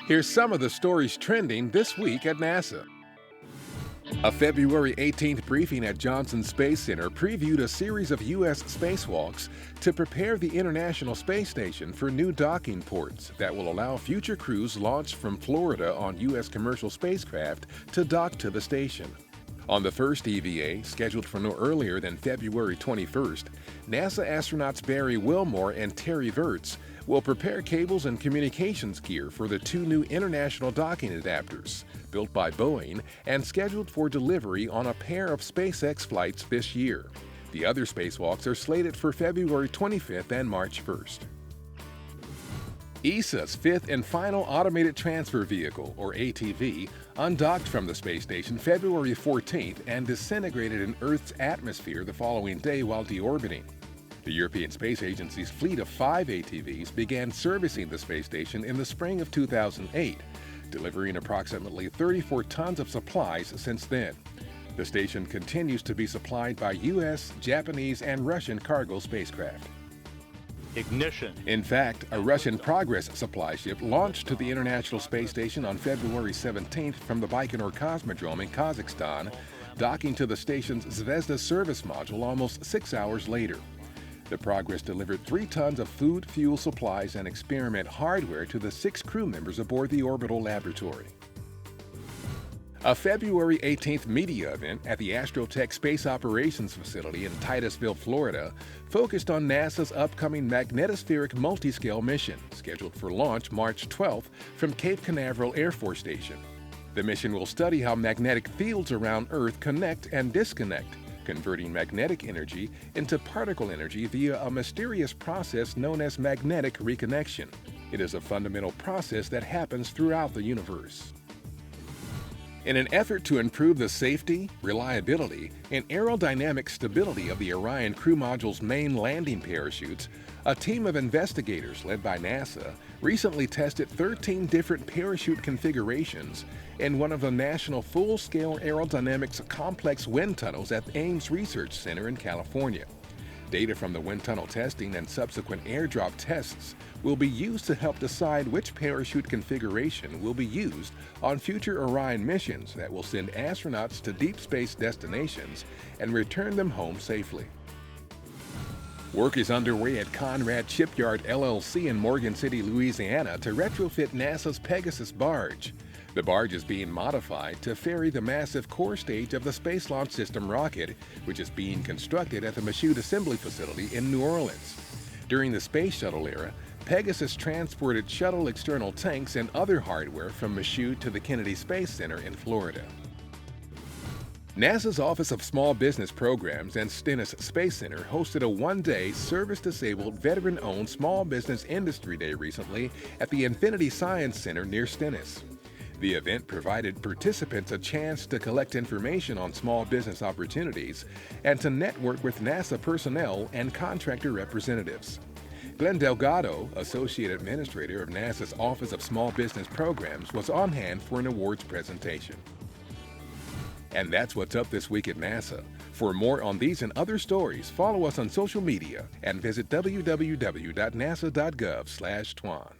Here's some of the stories trending this week at NASA. A February 18th briefing at Johnson Space Center previewed a series of U.S. spacewalks to prepare the International Space Station for new docking ports that will allow future crews launched from Florida on U.S. commercial spacecraft to dock to the station. On the first EVA, scheduled for no earlier than February 21st, NASA astronauts Barry Wilmore and Terry Virts will prepare cables and communications gear for the two new international docking adapters, built by Boeing and scheduled for delivery on a pair of SpaceX flights this year. The other spacewalks are slated for February 25th and March 1st. ESA's fifth and final automated transfer vehicle, or ATV, undocked from the space station February 14th and disintegrated in Earth's atmosphere the following day while deorbiting. The European Space Agency's fleet of 5 ATVs began servicing the space station in the spring of 2008, delivering approximately 34 tons of supplies since then. The station continues to be supplied by U.S., Japanese, and Russian cargo spacecraft. Ignition. In fact, a Russian Progress supply ship launched to the International Space Station on February 17th from the Baikonur Cosmodrome in Kazakhstan, docking to the station's Zvezda service module almost 6 hours later. The Progress delivered 3 tons of food, fuel supplies, and experiment hardware to the 6 crew members aboard the orbital laboratory. A February 18th media event at the Astrotech Space Operations Facility in Titusville, Florida, focused on NASA's upcoming magnetospheric multiscale mission, scheduled for launch March 12th from Cape Canaveral Air Force Station. The mission will study how magnetic fields around Earth connect and disconnect, converting magnetic energy into particle energy via a mysterious process known as magnetic reconnection. It is a fundamental process that happens throughout the universe. In an effort to improve the safety, reliability, and aerodynamic stability of the Orion crew module's main landing parachutes, a team of investigators led by NASA recently tested 13 different parachute configurations in one of the National Full-Scale Aerodynamics Complex wind tunnels at Ames Research Center in California. Data from the wind tunnel testing and subsequent airdrop tests will be used to help decide which parachute configuration will be used on future Orion missions that will send astronauts to deep space destinations and return them home safely. Work is underway at Conrad Shipyard LLC in Morgan City, Louisiana to retrofit NASA's Pegasus barge. The barge is being modified to ferry the massive core stage of the Space Launch System rocket, which is being constructed at the Michoud Assembly Facility in New Orleans. During the Space Shuttle era, Pegasus transported shuttle external tanks and other hardware from Michoud to the Kennedy Space Center in Florida. NASA's Office of Small Business Programs and Stennis Space Center hosted a one-day service-disabled, veteran-owned Small Business Industry Day recently at the Infinity Science Center near Stennis. The event provided participants a chance to collect information on small business opportunities and to network with NASA personnel and contractor representatives. Glenn Delgado, Associate Administrator of NASA's Office of Small Business Programs, was on hand for an awards presentation. And that's what's up this week at NASA. For more on these and other stories, follow us on social media and visit www.nasa.gov/twan.